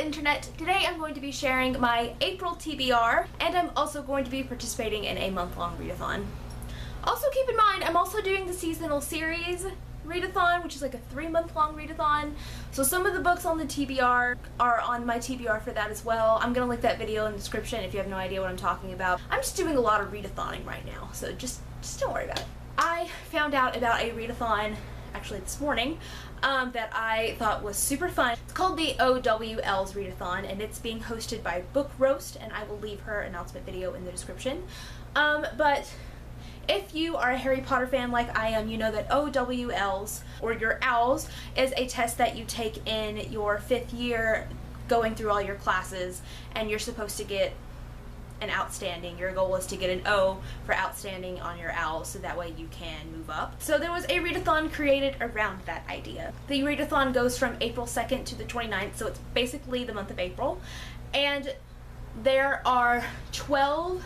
internet. Today I'm going to be sharing my April TBR, and I'm also going to be participating in a month-long readathon. Also keep in mind, I'm also doing the seasonal series readathon, which is like a 3-month-long readathon. So some of the books on the TBR are on my TBR for that as well. I'm gonna link that video in the description if you have no idea what I'm talking about. I'm just doing a lot of readathoning right now, so just don't worry about it. I found out about a readathon actually this morning that I thought was super fun. It's called the O.W.L.S ReadAthon, and it's being hosted by Book Roast, and I will leave her announcement video in the description. But if you are a Harry Potter fan like I am, you know that O.W.L.S, or your OWLs, is a test that you take in your 5th year going through all your classes, and you're supposed to get an outstanding. Your goal is to get an O for outstanding on your OWLs, so that way you can move up. So there was a readathon created around that idea. The readathon goes from April 2nd to the 29th, so it's basically the month of April, and there are 12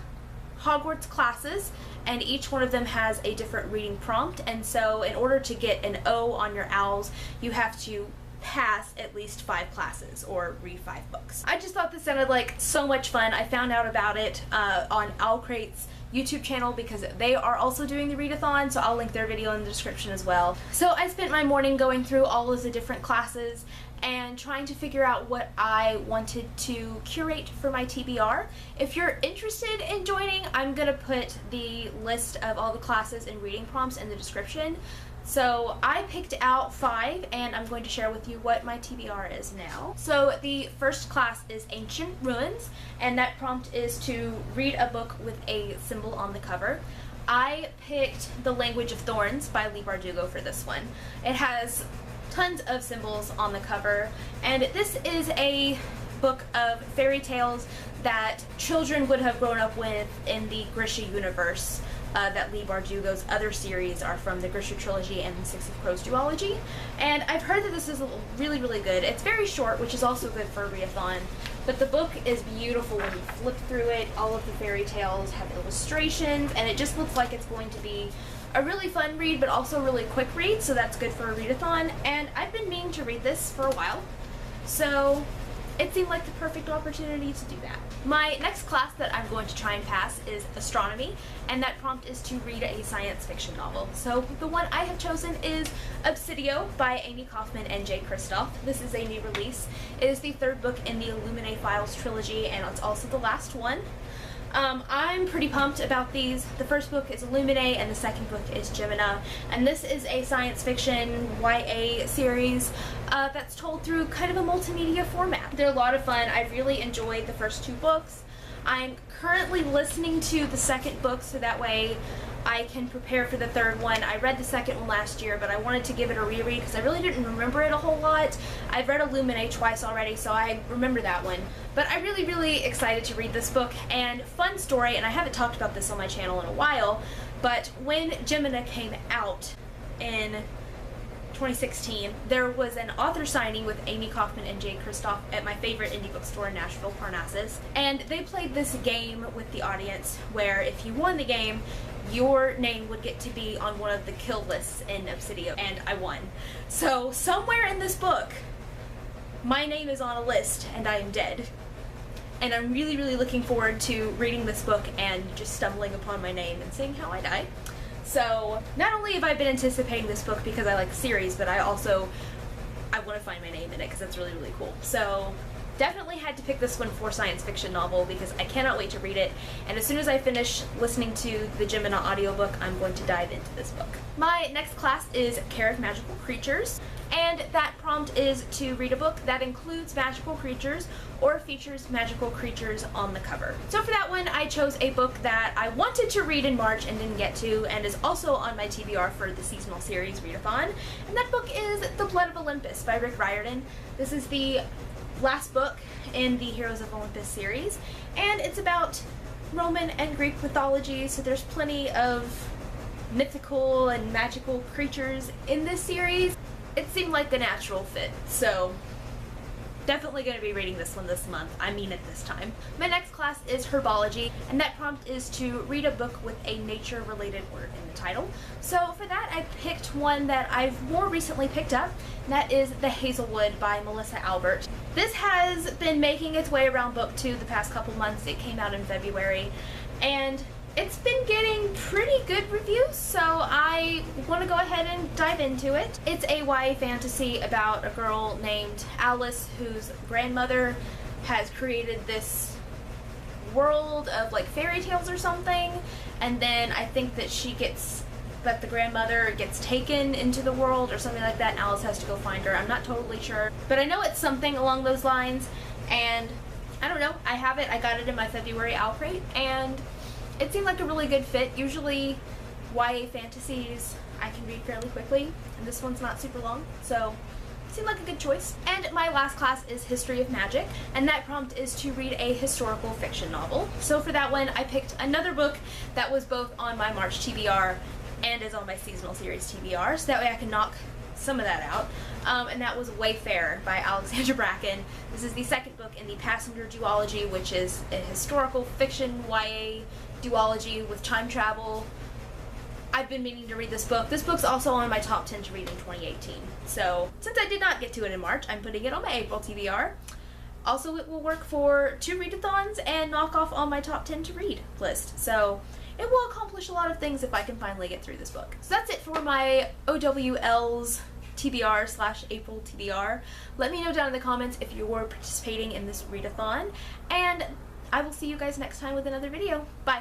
Hogwarts classes, and each one of them has a different reading prompt, and so in order to get an O on your OWLs, you have to pass at least 5 classes or read 5 books. I just thought this sounded like so much fun. I found out about it on Owlcrate's YouTube channel because they are also doing the readathon, so I'll link their video in the description as well. So I spent my morning going through all of the different classes and trying to figure out what I wanted to curate for my TBR. If you're interested in joining, I'm gonna put the list of all the classes and reading prompts in the description. So I picked out 5, and I'm going to share with you what my TBR is now. So the first class is Ancient Ruins, and that prompt is to read a book with a symbol on the cover. I picked The Language of Thorns by Leigh Bardugo for this one. It has tons of symbols on the cover, and this is a book of fairy tales that children would have grown up with in the Grisha universe. That Leigh Bardugo's other series are from the Grisha trilogy and the Six of Crows duology, and I've heard that this is really, really good. It's very short, which is also good for a readathon, but the book is beautiful when you flip through it. All of the fairy tales have illustrations, and it just looks like it's going to be a really fun read, but also a really quick read, so that's good for a readathon, and I've been meaning to read this for a while, so it seemed like the perfect opportunity to do that. My next class that I'm going to try and pass is Astronomy, and that prompt is to read a science fiction novel. So the one I have chosen is Obsidian by Amy Kaufman and Jay Kristoff. This is a new release. It is the 3rd book in the Illuminae Files trilogy, and it's also the last one. I'm pretty pumped about these. The first book is Illuminae, and the second book is Gemina, and this is a science fiction YA series that's told through kind of a multimedia format. They're a lot of fun. I really enjoyed the first 2 books. I'm currently listening to the second book, so that way I can prepare for the 3rd one. I read the second one last year, but I wanted to give it a reread because I really didn't remember it a whole lot. I've read Illuminae twice already, so I remember that one. But I'm really, really excited to read this book, and fun story, and I haven't talked about this on my channel in a while, but when Gemina came out in 2016, there was an author signing with Amy Kaufman and Jay Kristoff at my favorite indie bookstore in Nashville, Parnassus, and they played this game with the audience where if you won the game, your name would get to be on one of the kill lists in Obsidian, and I won. So somewhere in this book, my name is on a list and I am dead. And I'm really, really looking forward to reading this book and just stumbling upon my name and seeing how I die. So not only have I been anticipating this book because I like the series, but I want to find my name in it because that's really, really cool. So definitely had to pick this one for science fiction novel because I cannot wait to read it, and as soon as I finish listening to the Gemina audiobook, I'm going to dive into this book. My next class is Care of Magical Creatures, and that prompt is to read a book that includes magical creatures or features magical creatures on the cover. So for that one, I chose a book that I wanted to read in March and didn't get to, and is also on my TBR for the seasonal series readathon, and that book is The Blood of Olympus by Rick Riordan. This is the last book in the Heroes of Olympus series, and it's about Roman and Greek mythology, so there's plenty of mythical and magical creatures in this series. It seemed like the natural fit, so definitely going to be reading this one this month. I mean it this time. My next class is Herbology, and that prompt is to read a book with a nature-related word in the title. So for that, I picked one that I've more recently picked up, and that is The Hazelwood by Melissa Albert. This has been making its way around BookTube the past couple months. It came out in February, and it's been getting pretty good reviews, so I want to go ahead and dive into it. It's a YA fantasy about a girl named Alice whose grandmother has created this world of like fairy tales or something, and then I think that the grandmother gets taken into the world or something like that, and Alice has to go find her. I'm not totally sure, but I know it's something along those lines, and I don't know, I have it. I got it in my February Owl Crate, and it seemed like a really good fit. Usually YA fantasies I can read fairly quickly, and this one's not super long, so it seemed like a good choice. And my last class is History of Magic, and that prompt is to read a historical fiction novel. So for that one, I picked another book that was both on my March TBR and is on my seasonal series TBR, so that way I can knock some of that out. And that was Wayfarer by Alexandra Bracken. This is the second book in the Passenger duology, which is a historical fiction YA duology with time travel. I've been meaning to read this book. This book's also on my top 10 to read in 2018. So since I did not get to it in March, I'm putting it on my April TBR. Also, it will work for 2 readathons and knock off on my top 10 to read list. So it will accomplish a lot of things if I can finally get through this book. So that's it for my O.W.L.S TBR / April TBR. Let me know down in the comments if you're participating in this readathon, and I will see you guys next time with another video. Bye!